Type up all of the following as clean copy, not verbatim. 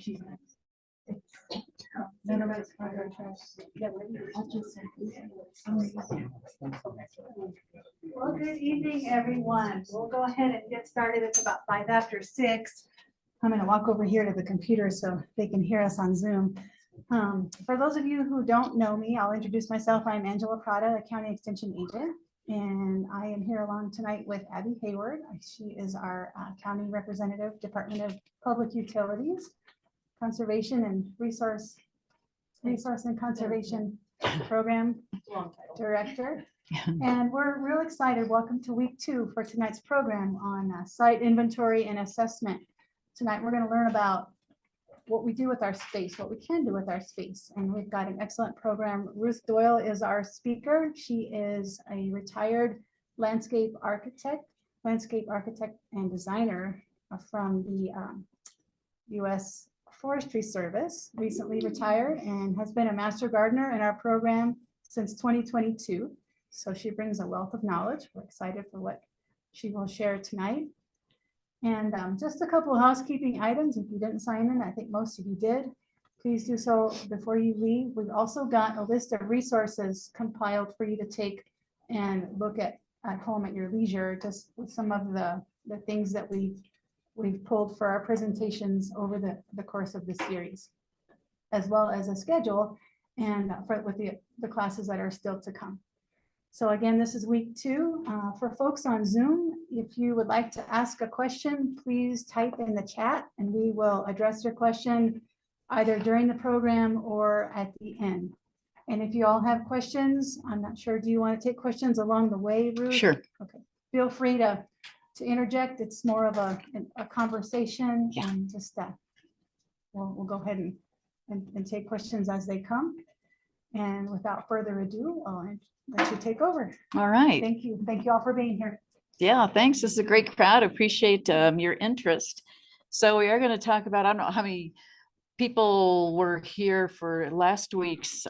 she's next. None of it's part of our trust. Well, good evening, everyone. We'll go ahead and get started. It's about 5 after 6. I'm going to walk over here to the computer so they can hear us on Zoom. For those of you who don't know me, I'll introduce myself. I'm Angela Prada, a county extension agent, and I am here along tonight with Abby Hayward. She is our county representative, Department of Public Utilities, Conservation and Resource and Conservation Program Director. And we're real excited. Welcome to week 2 for tonight's program on site inventory and assessment. Tonight, we're going to learn about what we do with our space, what we can do with our space. And we've got an excellent program. Ruth Doyle is our speaker. She is a retired landscape architect and designer from the U.S. Forestry Service, recently retired, and has been a master gardener in our program since 2022. So she brings a wealth of knowledge. We're excited for what she will share tonight. And just a couple of housekeeping items. If you didn't sign in, I think most of you did. Please do so before you leave. We've also got a list of resources compiled for you to take and look at home at your leisure, just with some of the things that we've pulled for our presentations over the course of this series, as well as a schedule and with the classes that are still to come. So again, this is week 2. For folks on Zoom, if you would like to ask a question, please type in the chat and we will address your question either during the program or at the end. And if you all have questions, I'm not sure, do you want to take questions along the way, Ruth? Sure. Okay. Feel free to interject. It's more of a conversation, and just we'll go ahead and take questions as they come. And without further ado, I'll let you take over. All right. Thank you. Thank you all for being here. Yeah, thanks. This is a great crowd. Appreciate your interest. So we are going to talk about, I don't know how many people were here for last week's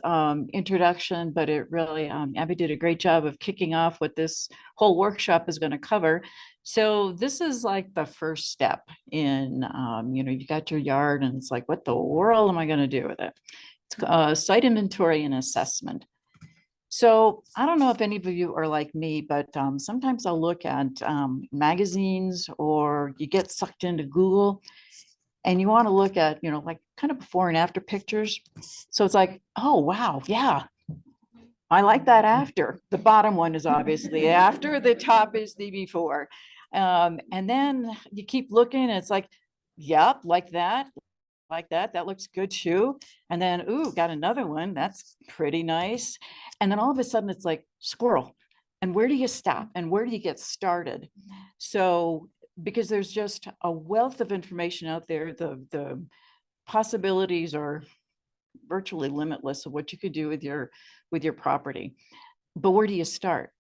introduction, but it really, Abby did a great job of kicking off what this whole workshop is going to cover. So this is like the first step in, you got your yard and it's like, what the world am I going to do with it? It's site inventory and assessment. So I don't know if any of you are like me, but sometimes I'll look at magazines, or you get sucked into Google and you want to look at, like kind of before and after pictures. So it's like, oh, wow. Yeah. I like that after. The bottom one is obviously after, the top is the before. And then you keep looking and it's like, yep, like that. That looks good too. And then, ooh, got another one. That's pretty nice. And then all of a sudden it's like squirrel. And where do you stop? And where do you get started? So, because there's just a wealth of information out there, the possibilities are virtually limitless of what you could do with your property. But where do you start?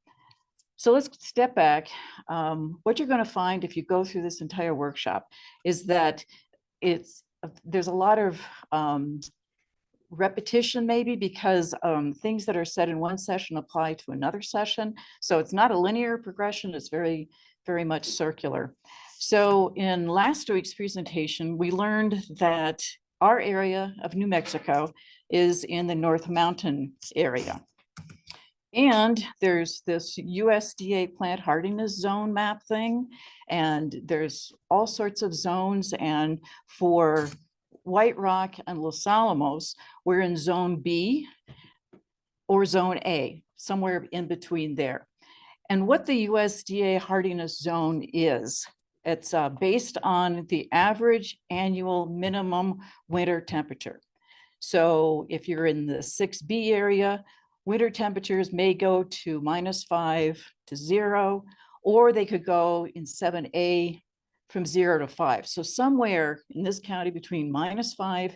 So let's step back. What you're going to find if you go through this entire workshop is that there's a lot of repetition, maybe because things that are said in one session apply to another session. So it's not a linear progression. It's very, very much circular. So in last week's presentation, we learned that our area of New Mexico is in the North Mountain area. And there's this USDA plant hardiness zone map thing, and there's all sorts of zones. And for White Rock and Los Alamos, we're in zone B or zone A, somewhere in between there. And what the USDA hardiness zone is, it's based on the average annual minimum winter temperature. So if you're in the 6B area, winter temperatures may go to -5 to 0, or they could go in 7A from 0 to 5. So somewhere in this county between -5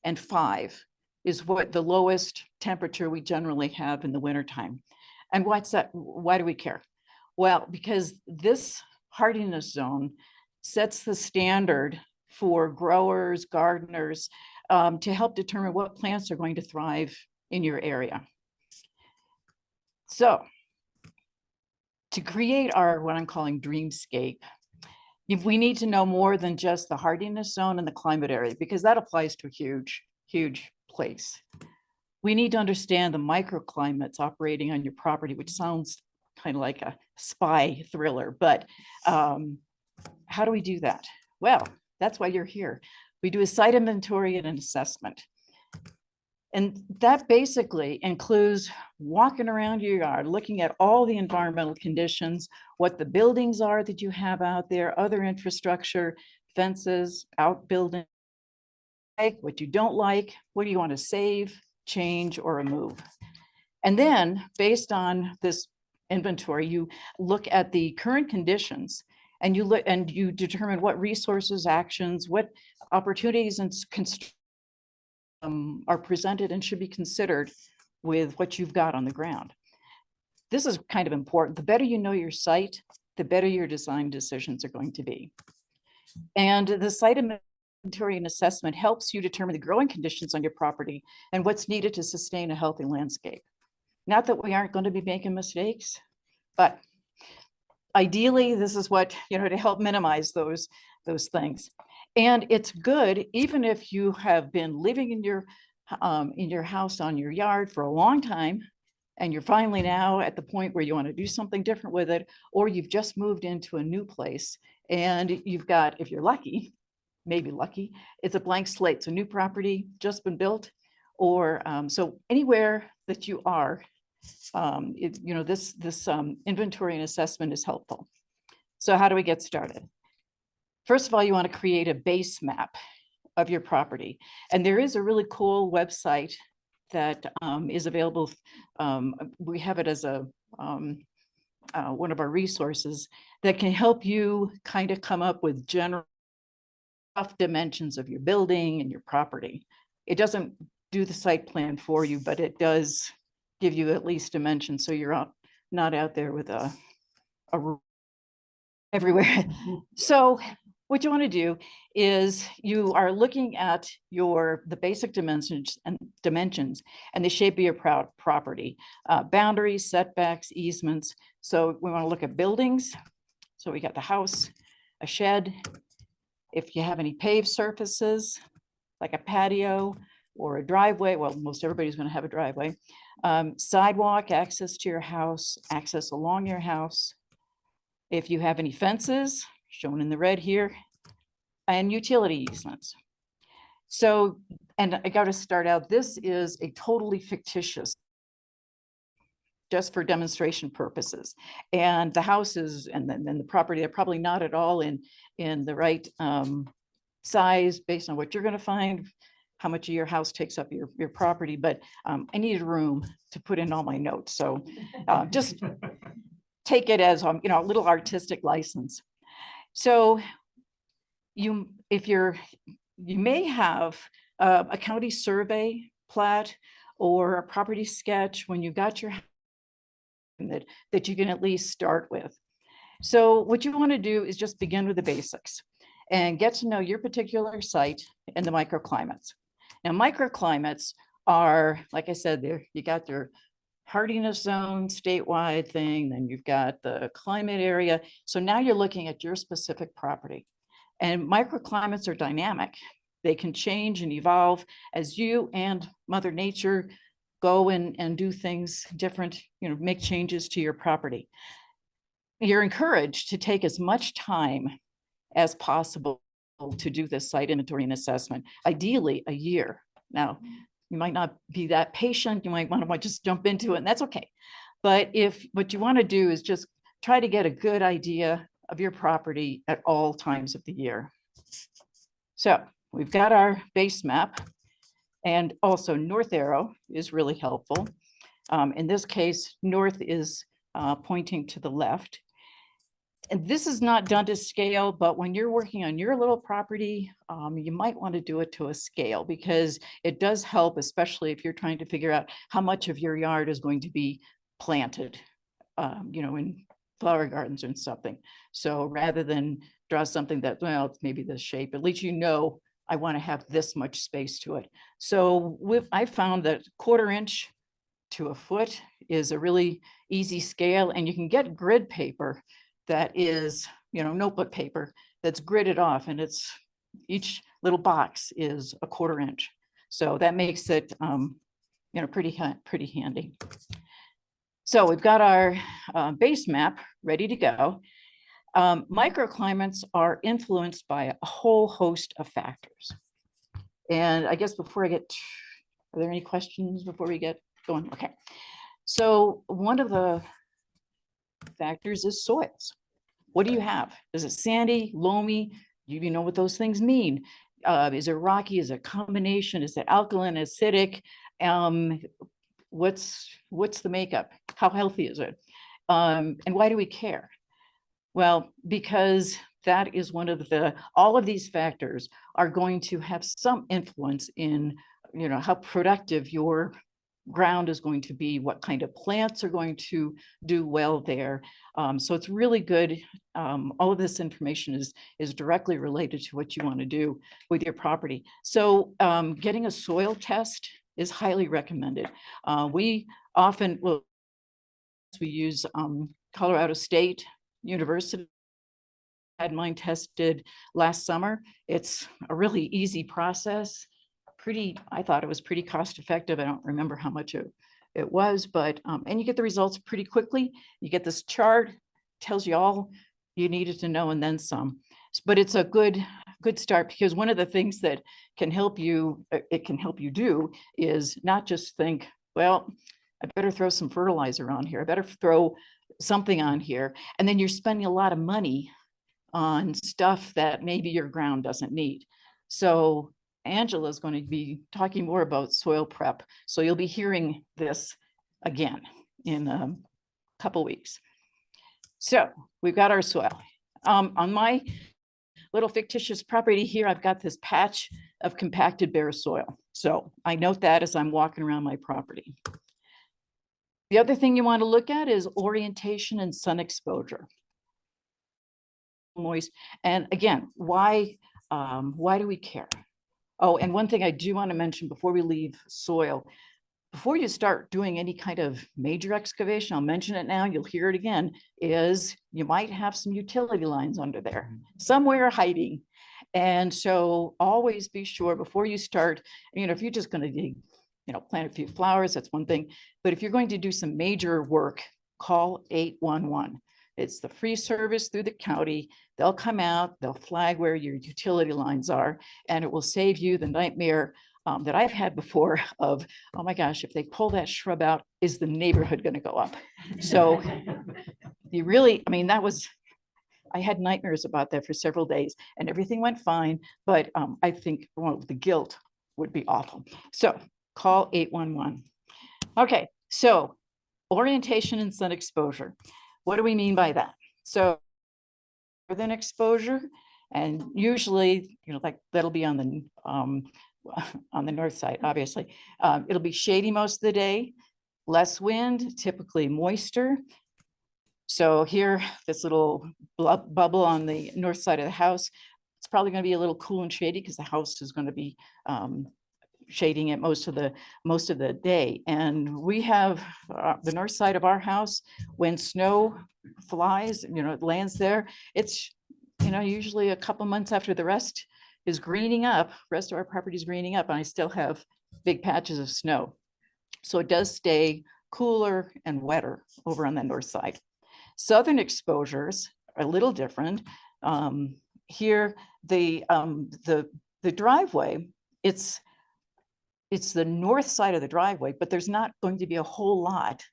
and 5 is what the lowest temperature we generally have in the wintertime. And what's that? Why do we care? Well, because this hardiness zone sets the standard for growers, gardeners, to help determine what plants are going to thrive in your area. So to create our, what I'm calling dreamscape, We need to know more than just the hardiness zone and the climate area, because that applies to a huge, huge place. We need to understand the microclimates operating on your property, which sounds kind of like a spy thriller, but how do we do that? Well, that's why you're here. We do a site inventory and an assessment. And that basically includes walking around your yard, looking at all the environmental conditions, what the buildings are that you have out there, other infrastructure, fences, outbuildings, what you don't like, what do you want to save, change, or remove. And then based on this inventory, you look at the current conditions and you determine what resources, actions, what opportunities and are presented and should be considered with what you've got on the ground. This is kind of important. The better you know your site, the better your design decisions are going to be. And the site inventory and assessment helps you determine the growing conditions on your property and what's needed to sustain a healthy landscape. Not that we aren't going to be making mistakes, but ideally, this is what, to help minimize those things. And it's good, even if you have been living in your house on your yard for a long time, and you're finally now at the point where you want to do something different with it, or you've just moved into a new place and you've got, if you're lucky, maybe lucky, it's a blank slate. It's a new property, just been built, or so anywhere that you are, this inventory and assessment is helpful. So how do we get started? First of all, you want to create a base map of your property. And there is a really cool website that is available. We have it as one of our resources that can help you kind of come up with general rough dimensions of your building and your property. It doesn't do the site plan for you, but it does give you at least dimensions, so you're not out there with a everywhere. So what you want to do is you are looking at the basic dimensions and the shape of your property, boundaries, setbacks, easements. So we want to look at buildings. So we got the house, a shed. If you have any paved surfaces, like a patio or a driveway, well, most everybody's going to have a driveway, sidewalk, access to your house, access along your house. If you have any fences, shown in the red here, and utility easements. So, and I got to start out, this is a totally fictitious, just for demonstration purposes. And the houses and then the property are probably not at all in the right size based on what you're going to find, how much of your house takes up your property, but I needed room to put in all my notes. So just take it as a little artistic license. So you may have a county survey plat or a property sketch when you've got your that you can at least start with. So what you want to do is just begin with the basics and get to know your particular site and the microclimates. Now, microclimates are, like I said, you got your hardiness zone, statewide thing, then you've got the climate area. So now you're looking at your specific property. And microclimates are dynamic. They can change and evolve as you and Mother Nature go and do things different, make changes to your property. You're encouraged to take as much time as possible to do this site inventory and assessment, ideally a year. Now, you might not be that patient. You might want to just jump into it, and that's okay. But if what you want to do is just try to get a good idea of your property at all times of the year. So we've got our base map, and also north arrow is really helpful. In this case, north is pointing to the left. And this is not done to scale, but when you're working on your little property, you might want to do it to a scale because it does help, especially if you're trying to figure out how much of your yard is going to be planted, in flower gardens and something. So rather than draw something that, well, it's maybe this shape, at least I want to have this much space to it. So I found that 1/4 inch to a foot is a really easy scale, and you can get grid paper that is, notebook paper that's gridded off, and it's each little box is a 1/4 inch. So that makes it, pretty handy. So we've got our base map ready to go. Microclimates are influenced by a whole host of factors. And I guess before I get, are there any questions before we get going? Okay. So one of the factors is soils. What do you have? Is it sandy, loamy? You know what those things mean. Is it rocky? Is it a combination? Is it alkaline, acidic? What's the makeup? How healthy is it? And why do we care? Well, because that is one of all of these factors are going to have some influence in, how productive your ground is going to be, what kind of plants are going to do well there. So it's really good. All of this information is directly related to what you want to do with your property. So getting a soil test is highly recommended. We often we use Colorado State University. Had mine tested last summer. It's a really easy process. I thought it was pretty cost effective. I don't remember how much it was, but and you get the results pretty quickly. You get this chart, tells you all you needed to know and then some. But it's a good start, because one of the things that can help you, do is not just think, well, I better throw some fertilizer on here. I better throw something on here. And then you're spending a lot of money on stuff that maybe your ground doesn't need. So Angela is going to be talking more about soil prep. So you'll be hearing this again in a couple weeks. So we've got our soil. On my little fictitious property here, I've got this patch of compacted bare soil. So I note that as I'm walking around my property. The other thing you want to look at is orientation and sun exposure. Moist. And again, why do we care? Oh, and one thing I do want to mention before we leave soil, before you start doing any kind of major excavation, I'll mention it now, you'll hear it again, is you might have some utility lines under there, somewhere hiding. And so always be sure before you start, if you're just going to dig, plant a few flowers, that's one thing. But if you're going to do some major work, call 811. It's the free service through the county. They'll come out, they'll flag where your utility lines are, and it will save you the nightmare that I've had before of, oh my gosh, if they pull that shrub out, is the neighborhood going to go up? So you really, I had nightmares about that for several days, and everything went fine. But I think the guilt would be awful. So call 811. Okay, so orientation and sun exposure. What do we mean by that? So northern exposure, and usually, like that'll be on the north side, obviously. It'll be shady most of the day, less wind, typically moister. So here, this little bubble on the north side of the house, it's probably going to be a little cool and shady because the house is going to be shading it most of the day. And we have the north side of our house, when snow flies, it lands there, it's usually a couple months after the rest is greening up, rest of our property is greening up, and I still have big patches of snow. So it does stay cooler and wetter over on the north side. Southern exposures are a little different. Here, the driveway, it's the north side of the driveway, but there's not going to be a whole lot,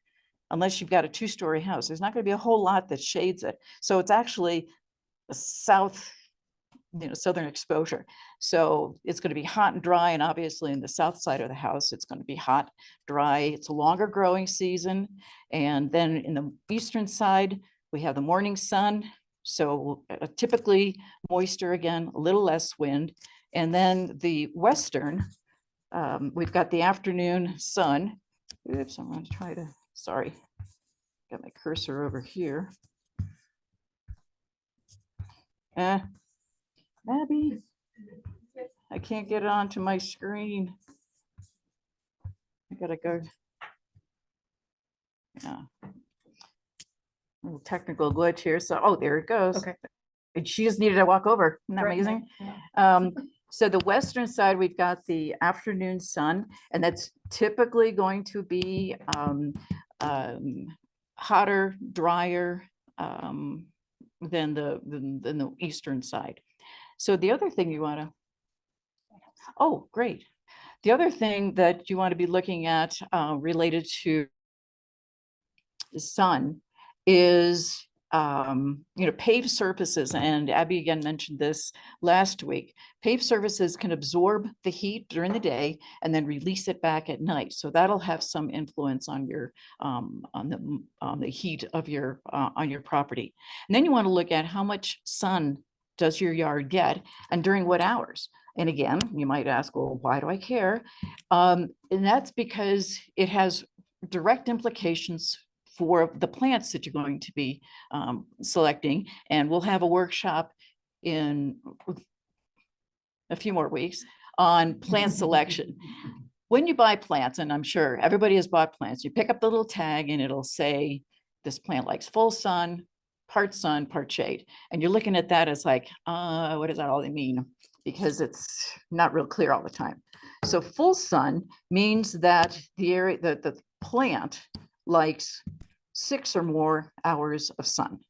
unless you've got a 2-story house. There's not going to be a whole lot that shades it. So it's actually the southern exposure. So it's going to be hot and dry. And obviously in the south side of the house, it's going to be hot, dry. It's a longer growing season. And then in the eastern side, we have the morning sun. So typically moisture, again, a little less wind. And then the western, we've got the afternoon sun. Oops, I'm going to try to, sorry, got my cursor over here. Abby, I can't get it onto my screen. I gotta go. Yeah. A little technical glitch here. So, oh, there it goes. Okay. she just needed to walk over. Isn't that Right, amazing? yeah. So the western side, we've got the afternoon sun, and that's typically going to be hotter, drier than the eastern side. So the other thing you want to, oh, great. The other thing that you want to be looking at related to the sun is paved surfaces, and Abby again mentioned this last week. Paved surfaces can absorb the heat during the day and then release it back at night, so that'll have some influence on your on the heat of your on your property. And then you want to look at how much sun does your yard get and during what hours. And again, you might ask, well, why do I care? And that's because it has direct implications for the plants that you're going to be selecting. And we'll have a workshop in a few more weeks on plant selection. When you buy plants, and I'm sure everybody has bought plants, you pick up the little tag and it'll say, this plant likes full sun, part shade. And you're looking at that as like, what does that all mean? Because it's not real clear all the time. So full sun means that the area, the plant likes 6 or more hours of sun.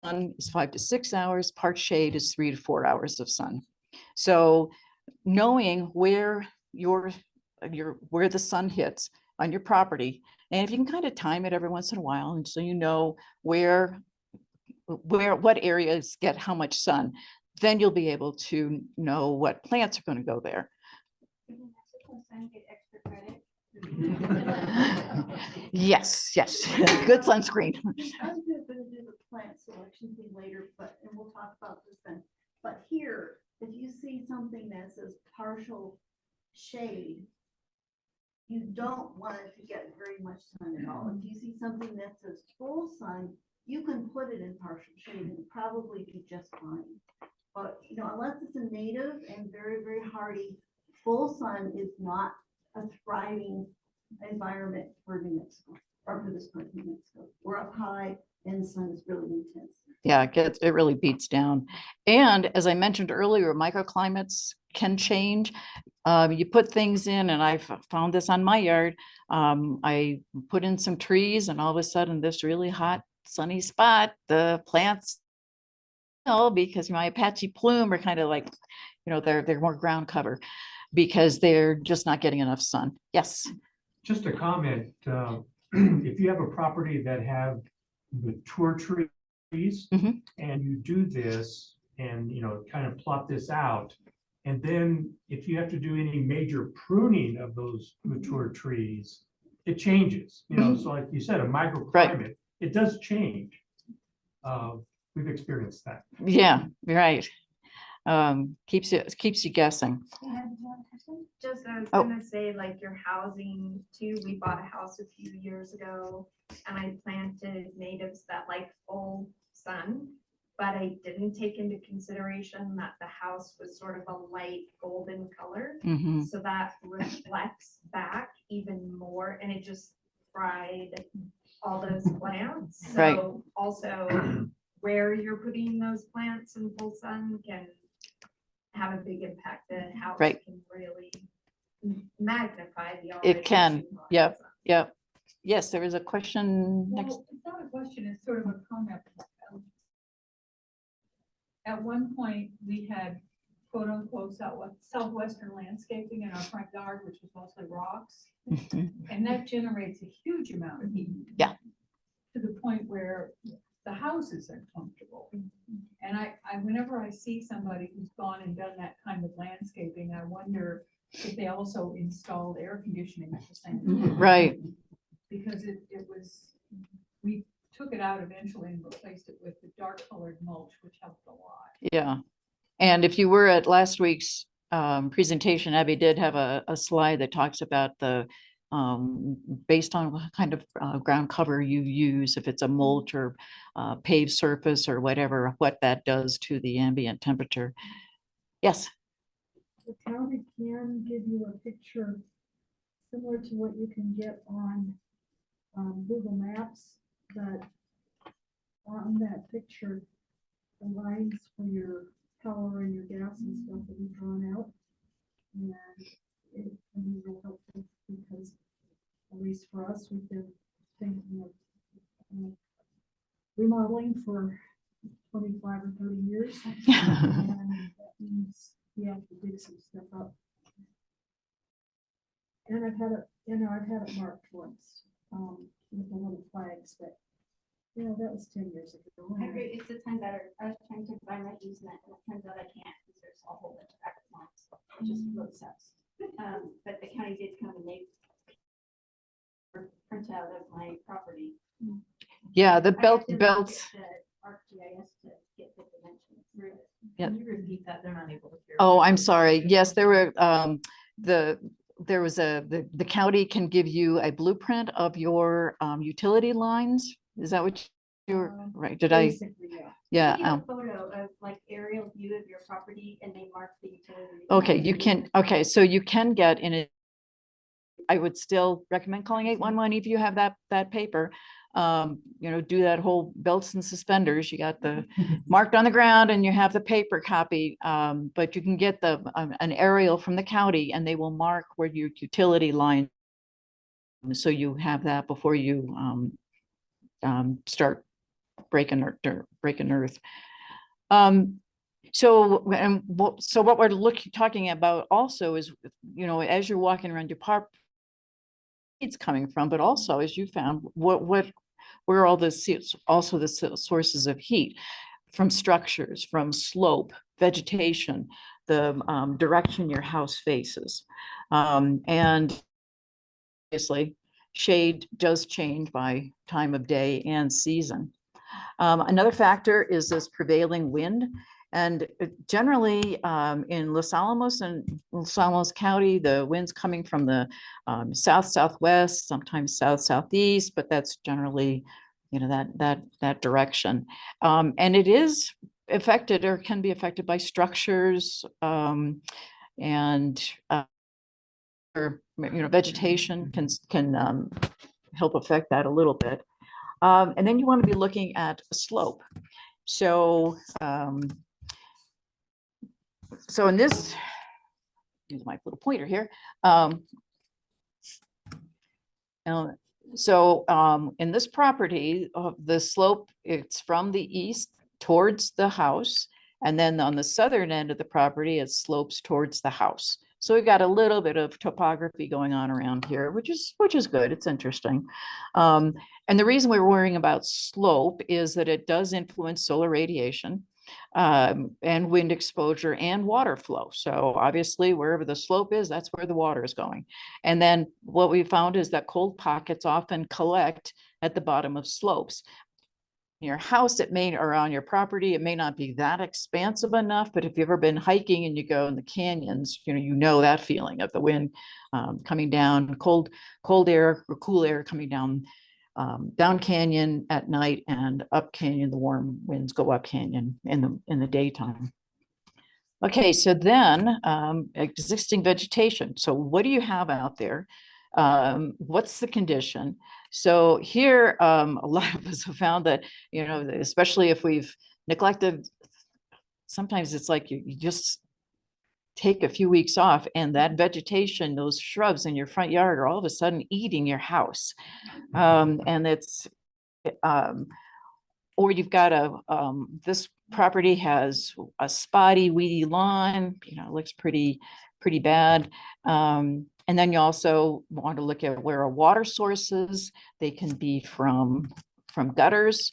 Sun is 5 to 6 hours, part shade is 3 to 4 hours of sun. So knowing where where the sun hits on your property, and if you can kind of time it every once in a while, and so you know what areas get how much sun, then you'll be able to know what plants are going to go there. Yes, good sunscreen. I'm going to do the plant selection thing later, and we'll talk about this then. But here, if you see something that says partial shade, you don't want it to get very much sun at all. If you see something that says full sun, you can put it in partial shade and probably be just fine. But unless it's a native and very, very hardy, full sun is not a thriving environment for New Mexico, or for this part of New Mexico. We're up high and the sun is really intense. Yeah, it really beats down. And as I mentioned earlier, microclimates can change. You put things in, and I've found this on my yard. I put in some trees, and all of a sudden this really hot sunny spot, the plants, because my Apache plume are kind of like, they're more ground cover because they're just not getting enough sun. Yes. Just a comment, if you have a property that have mature trees and you do this and, kind of plot this out, and then if you have to do any major pruning of those mature trees, it changes, so like you said, a microclimate, it does change. We've experienced that. Yeah, right. Keeps you guessing. Just I was gonna say, like your housing too, we bought a house a few years ago and I planted natives that like full sun, but I didn't take into consideration that the house was sort of a light golden color. So that reflects back even more and it just fried all those plants. So also where you're putting those plants in full sun can have a big impact. The house can really magnify the. It can. Yep. Yes, there is a question next. Well, it's not a question, it's sort of a comment. At one point, we had quote unquote southwestern landscaping in our front yard, which was mostly rocks. And that generates a huge amount of heat. Yeah. To the point where the house is uncomfortable. And I whenever I see somebody who's gone and done that kind of landscaping, I wonder if they also installed air conditioning at the same time. Right. Because it was, we took it out eventually and replaced it with the dark colored mulch, which helped a lot. Yeah. And if you were at last week's presentation, Abby did have a slide that talks about the based on what kind of ground cover you use, if it's a mulch or paved surface or whatever, what that does to the ambient temperature. Yes. The county can give you a picture similar to what you can get on Google Maps, but on that picture, the lines for your power and your gas and stuff will be drawn out. And it can be real helpful because, at least for us, we've been thinking of remodeling for 25 or 30 years. And that means we have to dig some stuff up. And I've had it marked once, with the little flags, but, that was 10 years ago. I agree, it's a ton better. I was trying to find my easement and it turns out I can't because there's a whole bunch of active lines. It just really sucks. But the county did come and they print out of my property. Yeah, the I have to belts. get the ArcGIS to get the dimensions. Yeah. Can you repeat that? They're not able to hear. Oh, I'm sorry. Yes, there were, there was the county can give you a blueprint of your utility lines. Is that what you're, right? Did I? Basically, yeah. Yeah. A photo of like aerial view of your property and they mark the utility. Okay, you can, okay, so you can get in it. I would still recommend calling 811 if you have that paper. Do that whole belts and suspenders. You got the marked on the ground and you have the paper copy. But you can get an aerial from the county and they will mark where your utility line. So you have that before you start breaking earth. So what we're talking about also is, as you're walking around your park, it's coming from, but also as you found, where are all also the sources of heat from structures, from slope, vegetation, the direction your house faces. And obviously shade does change by time of day and season. Another factor is this prevailing wind. And generally in Los Alamos and Los Alamos County, the wind's coming from the south-southwest, sometimes south-southeast, but that's generally, that direction. And it is affected or can be affected by structures and vegetation can help affect that a little bit. And then you want to be looking at a slope. So, so in this, use my little pointer here. In this property, the slope, it's from the east towards the house. And then on the southern end of the property, it slopes towards the house. So we've got a little bit of topography going on around here, which is good. It's interesting. And the reason we're worrying about slope is that it does influence solar radiation and wind exposure and water flow. So obviously wherever the slope is, that's where the water is going. And then what we found is that cold pockets often collect at the bottom of slopes. Your house, or on your property, it may not be that expansive enough, but if you've ever been hiking and you go in the canyons, you know that feeling of the wind coming down, cold air or cool air coming down canyon at night and up canyon. The warm winds go up canyon in the daytime. Okay, so then existing vegetation. So what do you have out there? What's the condition? So here, a lot of us have found that, especially if we've neglected, sometimes it's like you just take a few weeks off and that vegetation, those shrubs in your front yard are all of a sudden eating your house. And it's, or you've got this property has a spotty, weedy lawn, it looks pretty bad. And then you also want to look at where are water sources. They can be from gutters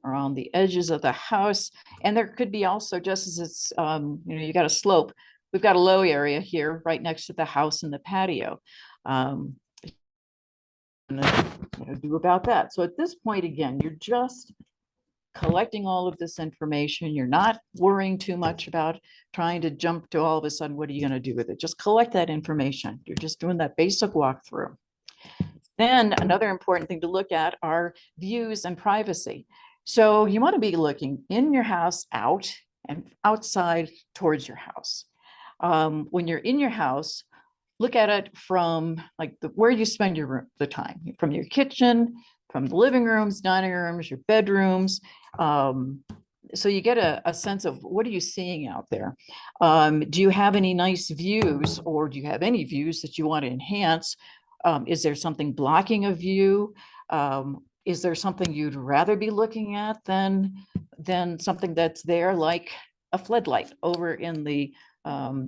around the edges of the house. And there could be also, just as it's, you got a slope, we've got a low area here right next to the house and the patio. Do about that. So at this point, again, you're just collecting all of this information. You're not worrying too much about trying to jump to all of a sudden, what are you going to do with it? Just collect that information. You're just doing that basic walkthrough. Then another important thing to look at are views and privacy. So you want to be looking in your house out and outside towards your house. When you're in your house, look at it from like where you spend the time, from your kitchen, from the living rooms, dining rooms, your bedrooms. so you get a sense of what are you seeing out there? Do you have any nice views, or do you have any views that you want to enhance? Is there something blocking a view? Is there something you'd rather be looking at than something that's there, like a floodlight over in the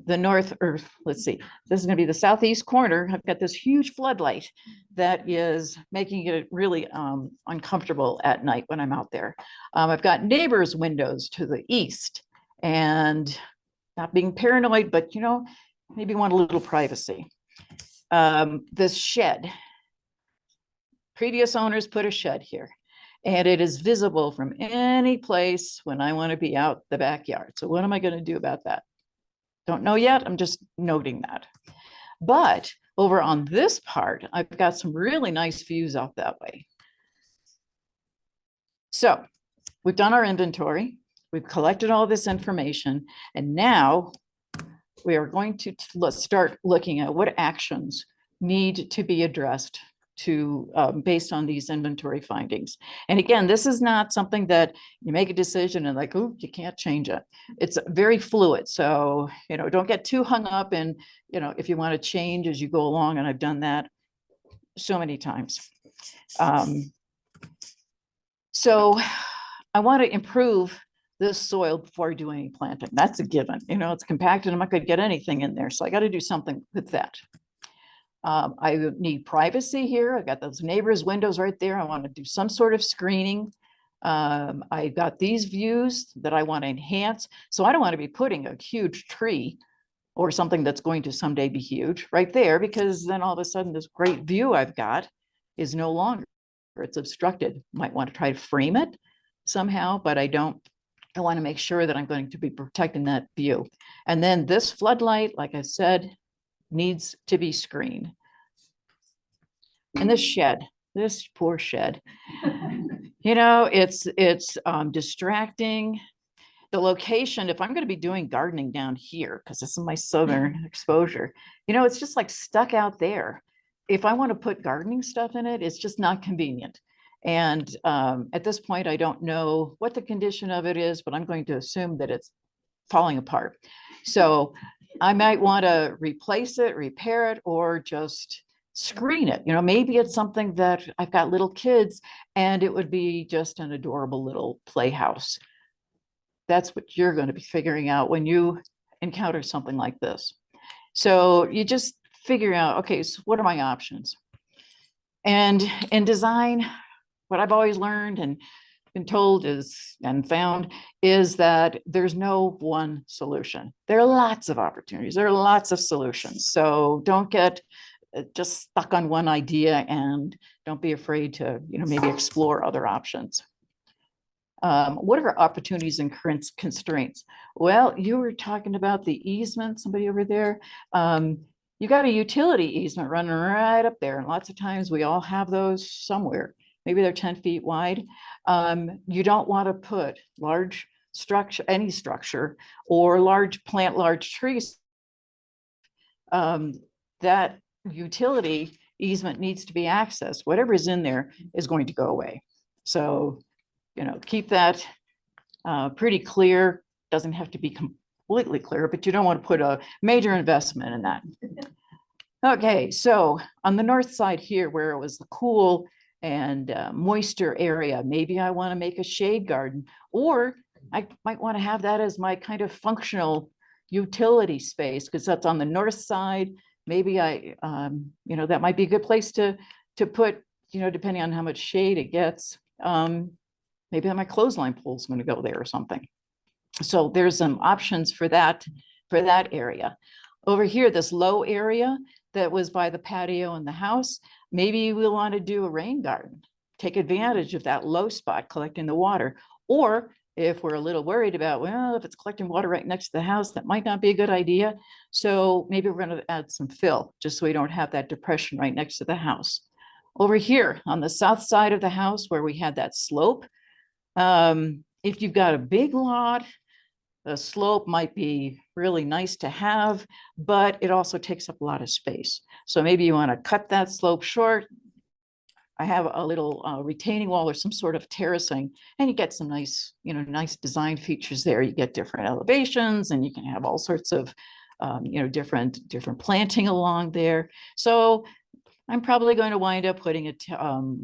north, or let's see, this is going to be the southeast corner. I've got this huge floodlight that is making it really uncomfortable at night when I'm out there. I've got neighbors' windows to the east, and not being paranoid, but maybe want a little privacy. This shed, previous owners put a shed here, and it is visible from any place when I want to be out the backyard. So what am I going to do about that? Don't know yet. I'm just noting that. But over on this part, I've got some really nice views out that way. So we've done our inventory. We've collected all this information, and now we are going to let's start looking at what actions need to be addressed to based on these inventory findings. And again, this is not something that you make a decision and like, oh, you can't change it. It's very fluid. So, don't get too hung up in, if you want to change as you go along, and I've done that so many times. So I want to improve this soil before I do any planting. That's a given. It's compacted. I'm not going to get anything in there. So I got to do something with that. I need privacy here. I've got those neighbors' windows right there. I want to do some sort of screening. I've got these views that I want to enhance. So I don't want to be putting a huge tree or something that's going to someday be huge right there, because then all of a sudden this great view I've got is no longer, it's obstructed. Might want to try to frame it somehow, but I want to make sure that I'm going to be protecting that view. And then this floodlight, like I said, needs to be screened. And this poor shed, it's distracting. The location, if I'm going to be doing gardening down here, because this is my southern exposure, it's just like stuck out there. If I want to put gardening stuff in it, it's just not convenient. And at this point, I don't know what the condition of it is, but I'm going to assume that it's falling apart. So I might want to replace it, repair it, or just screen it. Maybe it's something that I've got little kids and it would be just an adorable little playhouse. That's what you're going to be figuring out when you encounter something like this. So you just figure out, okay, so what are my options? And in design, what I've always learned and been told and found is that there's no one solution. There are lots of opportunities. There are lots of solutions. So don't get just stuck on one idea, and don't be afraid to, maybe explore other options. What are opportunities and constraints? Well, you were talking about the easement, somebody over there. You got a utility easement running right up there. And lots of times we all have those somewhere. Maybe they're 10 feet wide. You don't want to put large structure, any structure, or plant large trees. That utility easement needs to be accessed. Whatever is in there is going to go away. So, keep that pretty clear. Doesn't have to be completely clear, but you don't want to put a major investment in that. Okay, so on the north side here, where it was the cool and moisture area, maybe I want to make a shade garden, or I might want to have that as my kind of functional utility space, because that's on the north side. Maybe that might be a good place to put, depending on how much shade it gets. Maybe my clothesline pole is going to go there or something. So there's some options for that area. Over here, this low area that was by the patio and the house, maybe we'll want to do a rain garden, take advantage of that low spot collecting the water. Or if we're a little worried about, well, if it's collecting water right next to the house, that might not be a good idea. So maybe we're going to add some fill just so we don't have that depression right next to the house. Over here on the south side of the house where we had that slope, if you've got a big lot, the slope might be really nice to have, but it also takes up a lot of space. So maybe you want to cut that slope short, I have a little retaining wall or some sort of terracing, and you get some nice, nice design features there. You get different elevations, and you can have all sorts of, different planting along there. So I'm probably going to wind up putting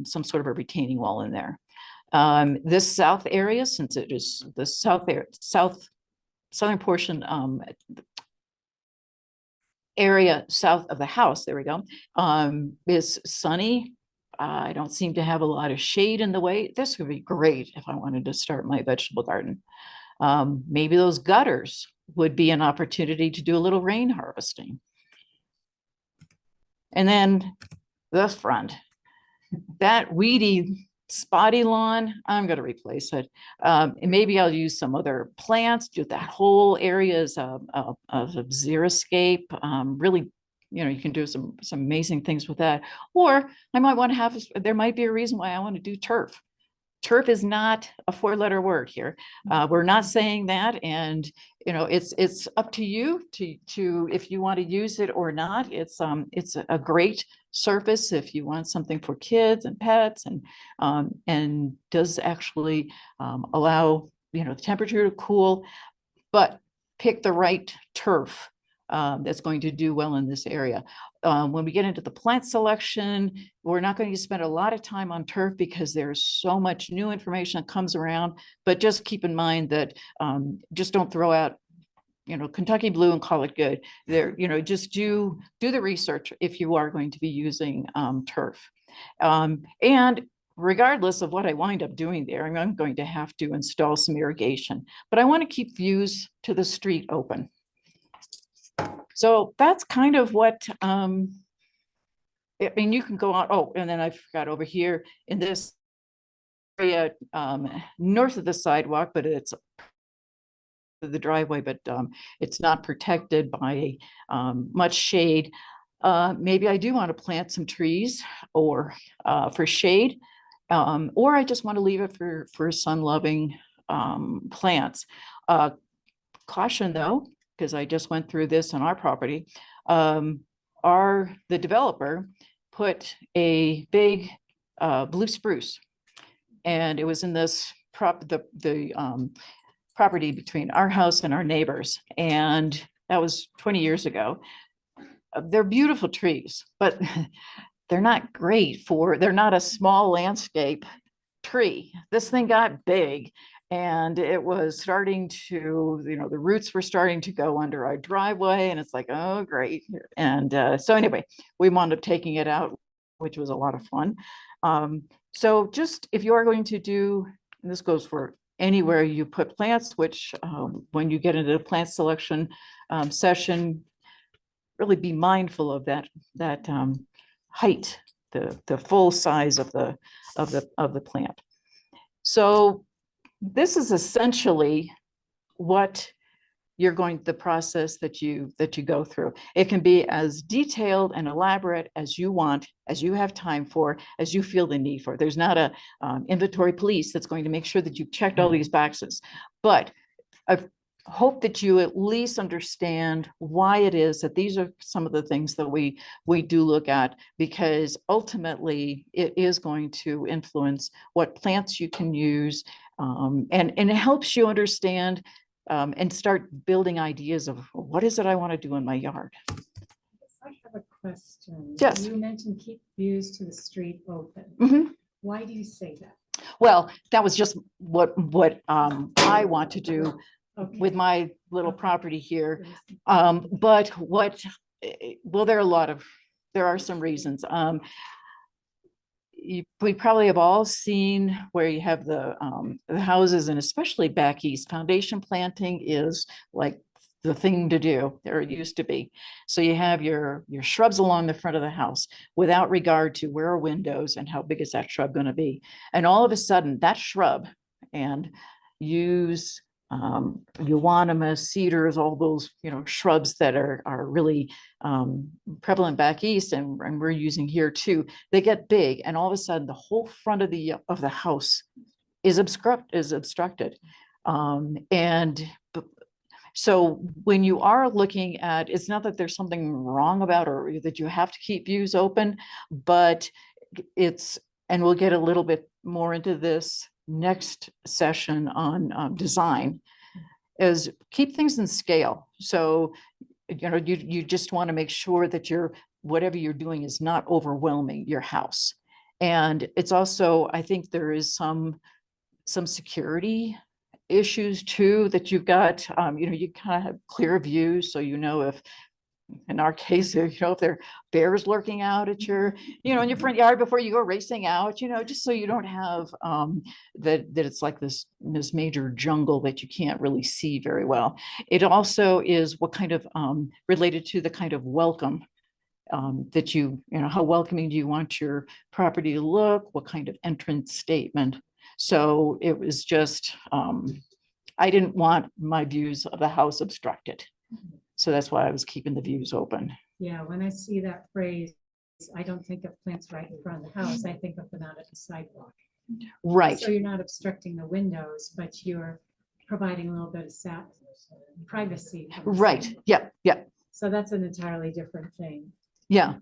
some sort of a retaining wall in there. This south area, since it is the southern portion area south of the house, there we go, is sunny. I don't seem to have a lot of shade in the way. This would be great if I wanted to start my vegetable garden. Maybe those gutters would be an opportunity to do a little rain harvesting. And then the front, that weedy, spotty lawn, I'm going to replace it. And maybe I'll use some other plants. Do that whole area is a xeriscape. Really, you can do some amazing things with that. Or I might want to have, there might be a reason why I want to do turf. Turf is not a 4-letter word here. We're not saying that, and it's up to you to if you want to use it or not. It's a great surface if you want something for kids and pets, and does actually allow the temperature to cool, but pick the right turf that's going to do well in this area. When we get into the plant selection, we're not going to spend a lot of time on turf because there's so much new information that comes around, but just keep in mind that just don't throw out Kentucky blue and call it good. There, just do the research if you are going to be using turf. And regardless of what I wind up doing there, I'm going to have to install some irrigation, but I want to keep views to the street open. So that's kind of what, I mean, you can go on. Oh, and then I forgot over here in this area, north of the sidewalk, but it's the driveway, but it's not protected by much shade. Maybe I do want to plant some trees or for shade, or I just want to leave it for sun-loving plants. Caution though, because I just went through this on our property. The developer put a big blue spruce, and it was in this property between our house and our neighbors, and that was 20 years ago. They're beautiful trees, but they're not great they're not a small landscape tree. This thing got big, and it was starting to, the roots were starting to go under our driveway, and it's like, oh, great. And so anyway, we wound up taking it out, which was a lot of fun. So just if you are going to do, and this goes for anywhere you put plants, which when you get into the plant selection session, really be mindful of that height, the full size of the plant. So this is essentially what the process that you go through. It can be as detailed and elaborate as you want, as you have time for, as you feel the need for. There's not a inventory police that's going to make sure that you've checked all these boxes, but I hope that you at least understand why it is that these are some of the things that we do look at, because ultimately it is going to influence what plants you can use, and it helps you understand and start building ideas of what is it I want to do in my yard. I have a question. Yes. You mentioned keep views to the street open. Mhm. Why do you say that? Well, that was just what I want to do Okay. with my little property here. But well, there are some reasons. We probably have all seen where you have the houses, and especially back east, foundation planting is like the thing to do, or it used to be. So you have your shrubs along the front of the house without regard to where are windows and how big is that shrub going to be. And all of a sudden that shrub, and use euonymus, cedars, all those shrubs that are really prevalent back east, and we're using here too. They get big, and all of a sudden the whole front of the house is obstructed. And so when you are looking at, it's not that there's something wrong about or that you have to keep views open, but it's and we'll get a little bit more into this next session on design, is keep things in scale. So, you just want to make sure that whatever you're doing is not overwhelming your house. And it's also, I think there is some security issues too, that you've got, you kind of have clear views. So, if, in our case, if there are bears lurking out at your, in your front yard before you go racing out, just so you don't have that it's like this major jungle that you can't really see very well. It also is what kind of related to the kind of welcome that how welcoming do you want your property to look? What kind of entrance statement? So it was just, I didn't want my views of the house obstructed. So that's why I was keeping the views open. Yeah, when I see that phrase, I don't think of plants right in front of the house. I think of them out at the sidewalk. Right. So you're not obstructing the windows, but you're providing a little bit of privacy. from the Right. sidewalk. Yep. Yep. So that's an entirely different thing. Yeah.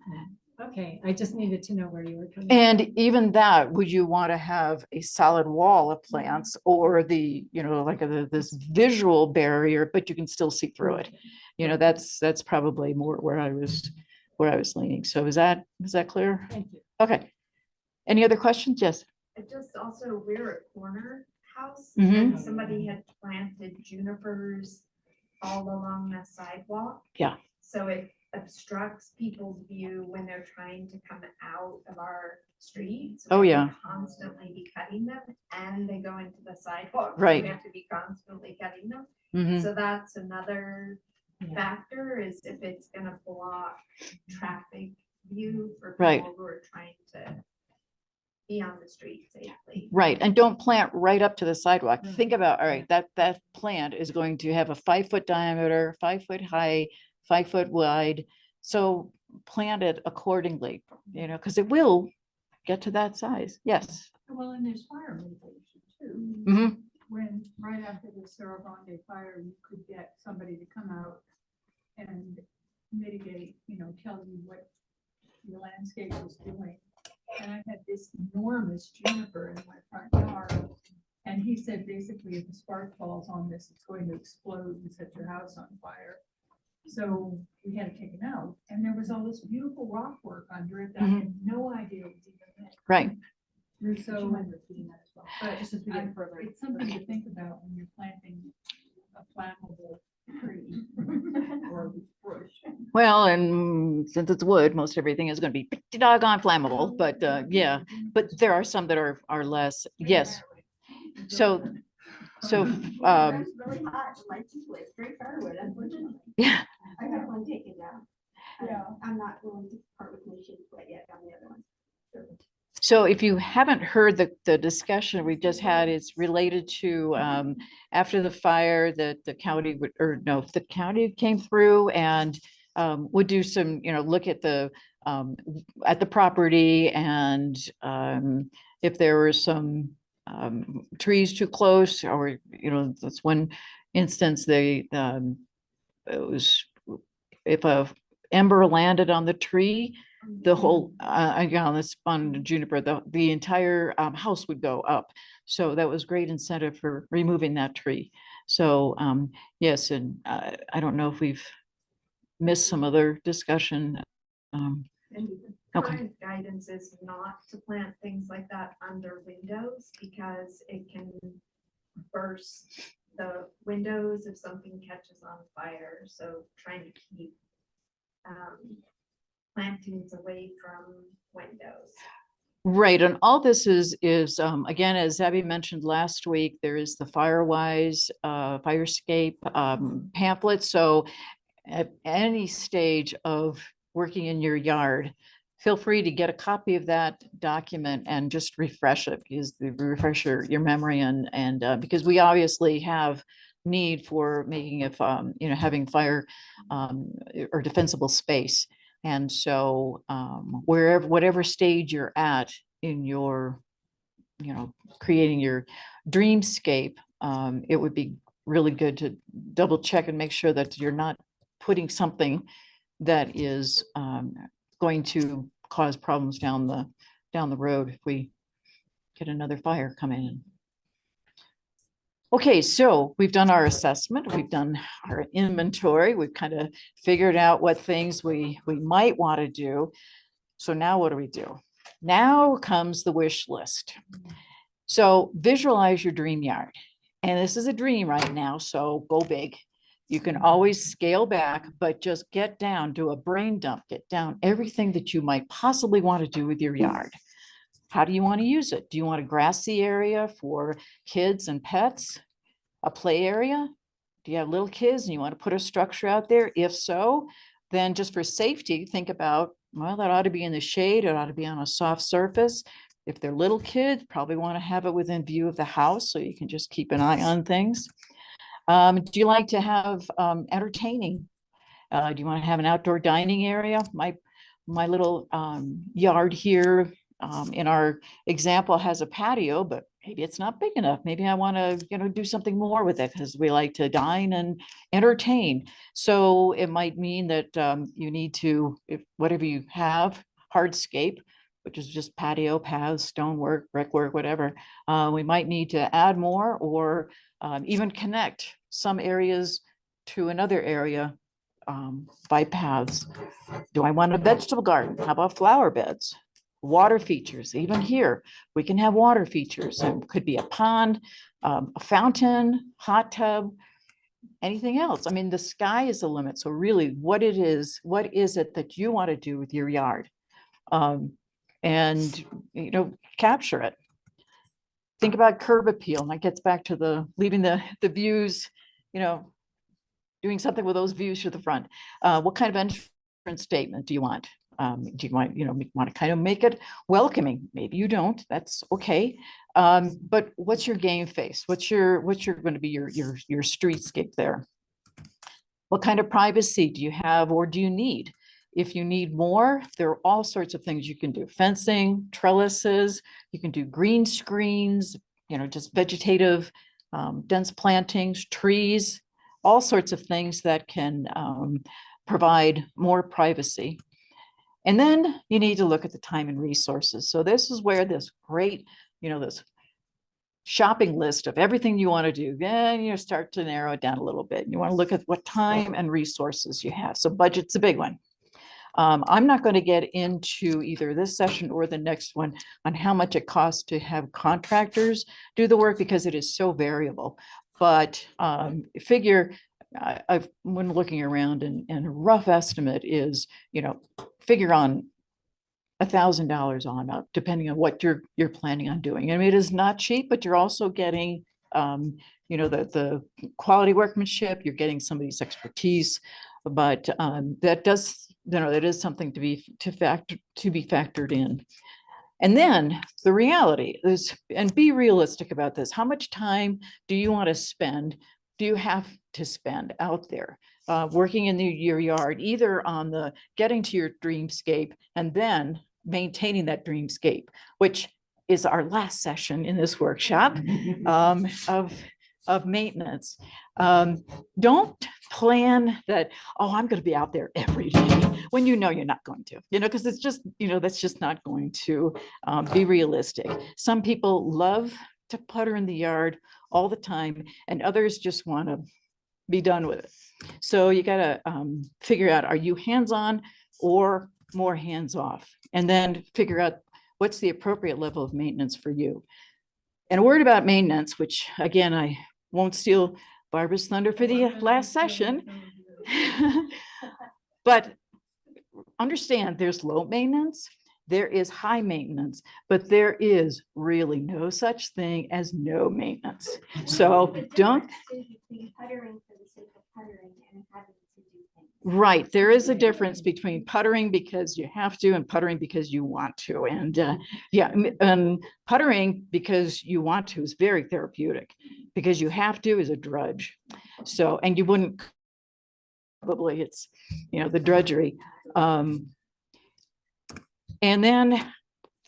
Okay, I just needed to know where you were coming. And even that, would you want to have a solid wall of plants or this visual barrier, but you can still see through it? That's probably more where I was leaning. So is that clear? Thank you. Okay. Any other questions? Yes. It just also, we're a corner house Mhm. and somebody had planted junipers all along the sidewalk. Yeah. So it obstructs people's view when they're trying to come out of our street. So Oh, we have yeah. to constantly be cutting them and they go into the sidewalk. so Right. We have to be constantly cutting them. Mhm. So that's another Yeah. factor, is if it's gonna block traffic view for Right. people who are trying to be on the street safely. Right. And don't plant right up to the sidewalk. Right. Think about, all right, that plant is going to have a 5-foot diameter, 5-foot high, 5-foot wide. So plant it accordingly, because it will get to that size. Yes. Well, and there's fire mitigation too. Mhm. When, right after the Cerro Grande fire, you could get somebody to come out and mitigate, tell you what your landscape is doing. And I had this enormous juniper in my front yard. And he said, basically, if a spark falls on this, it's going to explode and set your house on fire. So we had to take it out. And there was all this beautiful rock work under it that I had no idea was even there. Right. So, but Just as we get further. it's something to think about when you're planting a flammable tree or bush. Well, and since it's wood, most everything is going to be pretty doggone flammable, but yeah, but there are some that are less. Yes. So, It's really hot, like wood, straight firewood, unfortunately. yeah. I got one taken down. Yeah. I'm not willing to part with my shade quite yet on the other one. So if you haven't heard the discussion we just had, it's related to after the fire that the county the county came through and would do some, look at the property and if there were some trees too close, or that's one instance it was if a ember landed on the tree, the whole on this on juniper, the entire house would go up. So that was great incentive for removing that tree. So yes, and I don't know if we've missed some other discussion. And Okay. current guidance is not to plant things like that under windows because it can burst the windows if something catches on fire. So trying to keep plantings away from windows. Right, and all this is again, as Abby mentioned last week, there is the Firewise Firescape pamphlet. So at any stage of working in your yard, feel free to get a copy of that document and just refresh it, because the refresher your memory and because we obviously have need for making it having fire or defensible space. And so whatever stage you're at in your, creating your dreamscape, it would be really good to double check and make sure that you're not putting something that is going to cause problems down the road if we get another fire coming in. Okay, so we've done our assessment, we've done our inventory, we've kind of figured out what things we might want to do. So now what do we do? Now comes the wish list. So visualize your dream yard. And this is a dream right now, so go big. You can always scale back, but just get down, do a brain dump, get down everything that you might possibly want to do with your yard. How do you want to use it? Do you want a grassy area for kids and pets? A play area? Do you have little kids and you want to put a structure out there? If so, then just for safety, think about, well, that ought to be in the shade. It ought to be on a soft surface. If they're little kids, probably want to have it within view of the house so you can just keep an eye on things. Do you like to have entertaining? Do you want to have an outdoor dining area? My little yard here in our example has a patio, but maybe it's not big enough. Maybe I want to, do something more with it because we like to dine and entertain. So it might mean that you need to, if whatever you have, hardscape, which is just patio, paths, stonework, brickwork, whatever. We might need to add more or even connect some areas to another area by paths. Do I want a vegetable garden? How about flower beds? Water features, even here, we can have water features. It could be a pond, a fountain, hot tub, anything else. I mean, the sky is the limit. So really what is it that you want to do with your yard? And, capture it. Think about curb appeal. And that gets back to the leaving the views, doing something with those views to the front. What kind of entrance statement do you want? Do you want to kind of make it welcoming? Maybe you don't, that's okay. But what's your game face? What's going to be your streetscape there? What kind of privacy do you have or do you need? If you need more, there are all sorts of things you can do. Fencing, trellises, you can do green screens, just vegetative, dense plantings, trees, all sorts of things that can provide more privacy. And then you need to look at the time and resources. So this is where this great, this shopping list of everything you want to do, then you start to narrow it down a little bit. You want to look at what time and resources you have. So budget's a big one. I'm not going to get into either this session or the next one on how much it costs to have contractors do the work because it is so variable. But figure, I've when looking around and a rough estimate is, figure on $1,000 on up, depending on what you're planning on doing. I mean, it is not cheap, but you're also getting, the quality workmanship. You're getting somebody's expertise, but that does, that is something to be factored in. And then the reality is, and be realistic about this. How much time do you want to spend? Do you have to spend out there working in your yard, either on the getting to your dreamscape and then maintaining that dreamscape, which is our last session in this workshop of maintenance. Don't plan that, oh, I'm going to be out there every day when you're not going to, because it's just, that's just not going to be realistic. Some people love to putter in the yard all the time, and others just want to be done with it. So you got to figure out, are you hands-on or more hands-off? And then figure out what's the appropriate level of maintenance for you. And a word about maintenance, which again, I won't steal Barbara's thunder for the last session, but understand there's low maintenance, there is high maintenance, but there is really no such thing as no maintenance. So don't. Between puttering for the sake of puttering and having to do things. Right, there is a difference between puttering because you have to and puttering because you want to. And and puttering because you want to is very therapeutic. Because you have to is a drudge. So, and you wouldn't, probably it's, the drudgery. And then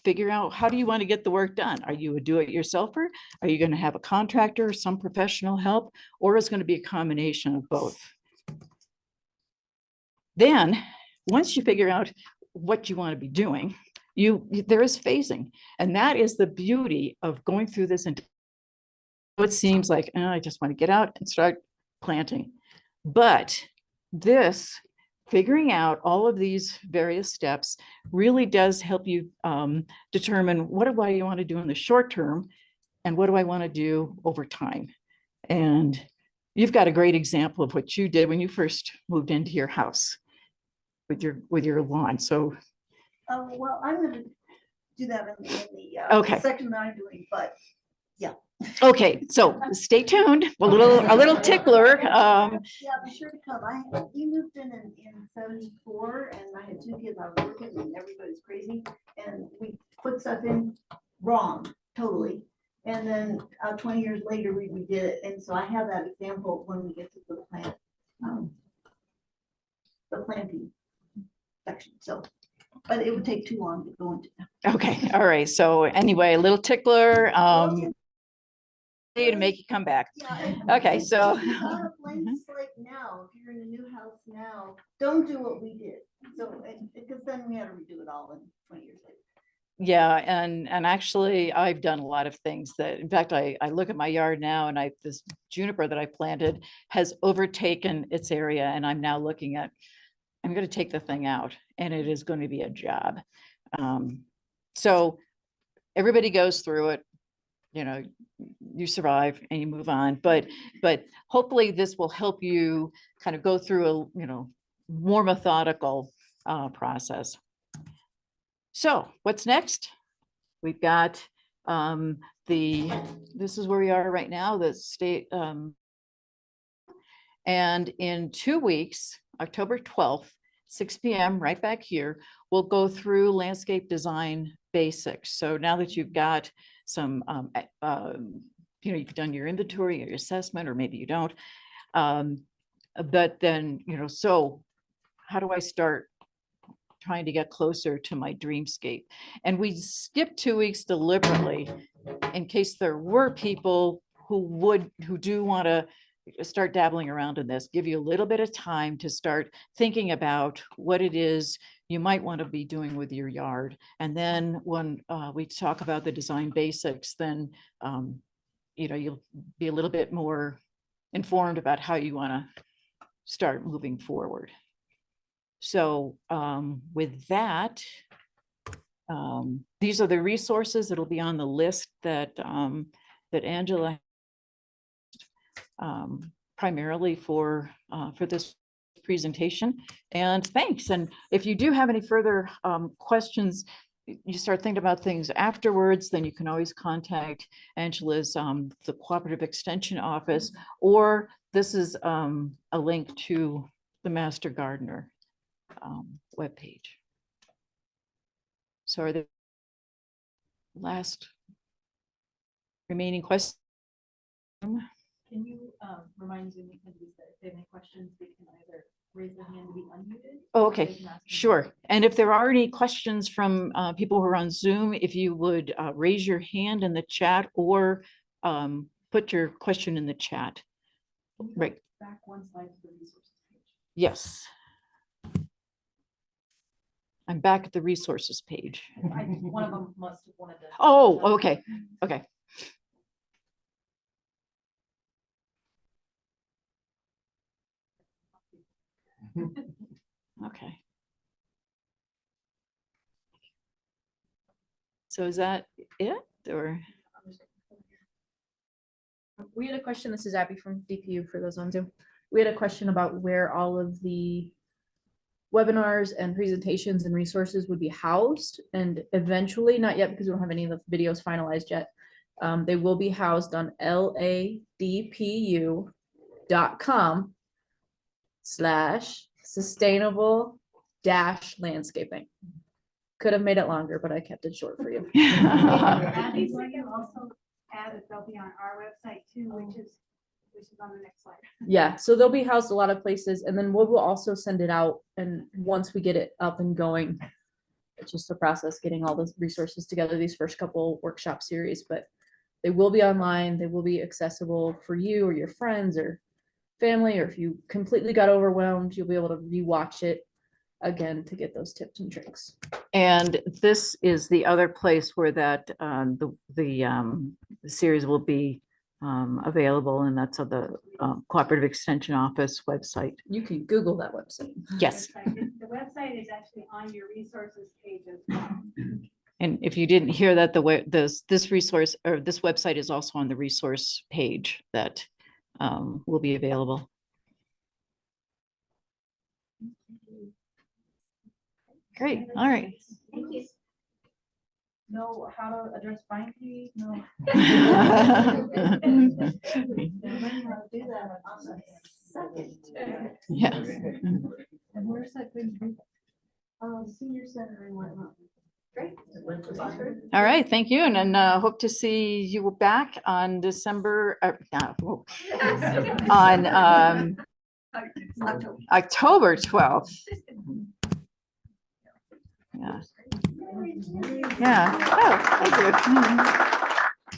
figure out, how do you want to get the work done? Are you a do-it-yourselfer? Are you going to have a contractor or some professional help? Or is it going to be a combination of both? Then, once you figure out what you want to be doing, there is phasing. And that is the beauty of going through this. And it seems like, I just want to get out and start planting. But this, figuring out all of these various steps really does help you determine what do I want to do in the short term and what do I want to do over time. And you've got a great example of what you did when you first moved into your house with your lawn. So Well, I'm gonna do that in the Okay. section that I'm doing, but okay, so stay tuned. A little tickler. yeah, be sure to come. We moved in 74 and I had 2 kids. I was working and everybody's crazy. And we put stuff in wrong, totally. And then 20 years later, we redid it. And so I have that example when we get to the plant, the planting section. So, but it would take too long to go into that. Okay, all right. So anyway, a little tickler to make you come back. Yeah. Okay, so If you got a blank slate now, if you're in a new house now, don't do what we did. So, because then we had to redo it all in 20 years later. yeah, and actually I've done a lot of things that, in fact, I look at my yard now and this juniper that I planted has overtaken its area, and I'm now looking at, I'm going to take the thing out, and it is going to be a job. So everybody goes through it, you know, you survive and you move on, but hopefully this will help you kind of go through a, more methodical process. So what's next? We've got this is where we are right now, the state. And in 2 weeks, October 12th, 6 p.m. right back here, we'll go through landscape design basics. So now that you've got some, you've done your inventory or your assessment, or maybe you don't. But then, so how do I start trying to get closer to my dreamscape? And we skipped 2 weeks deliberately in case there were people who do want to start dabbling around in this, give you a little bit of time to start thinking about what it is you might want to be doing with your yard. And then when we talk about the design basics, then you'll be a little bit more informed about how you want to start moving forward. So with that, these are the resources that'll be on the list that Angela primarily for this presentation. And thanks. And if you do have any further questions, you start thinking about things afterwards, then you can always contact Angela's the Cooperative Extension Office, or this is a link to the Master Gardener webpage. So are there last remaining questions? Can you remind Zoom attendees that if they have any questions, they can either raise their hand to be unmuted? Oh, or okay, they can ask them. sure. And if there are any questions from people who are on Zoom, if you would raise your hand in the chat or put your question in the chat. Can you go Right. Back one slide to the resources page. Yes. I'm back at the resources page. One of them must have wanted to. Oh, okay, okay. Okay. So is that it, or? We had a question. This is Abby from DPU for those on Zoom. We had a question about where all of the webinars and presentations and resources would be housed, and eventually, not yet because we don't have any of the videos finalized yet, they will be housed on ladpu.com/sustainable-landscaping. Could have made it longer, but I kept it short for you. Abby, will you also add that they'll be on our website too, which is on the next slide. Yeah, so they'll be housed a lot of places, and then we'll also send it out. And once we get it up and going, it's just a process getting all the resources together, these first couple workshop series, but they will be online. They will be accessible for you or your friends or family, or if you completely got overwhelmed, you'll be able to rewatch it again, to get those tips and tricks. And this is the other place where that, the series will be available, and that's on the Cooperative Extension Office website. You can Google that website. Yes. The website is actually on your resources page as well. And if you didn't hear that, the way this resource or this website is also on the resource page that will be available. Great. All right. Thank you. Know how to address fine fees, no. Do that on the second. Yes. And where's that going to be? Senior Center in Wetmont. Great. All right. Thank you. And then hope to see you back on December, on October 12th. Yeah. Yeah. Oh, thank you.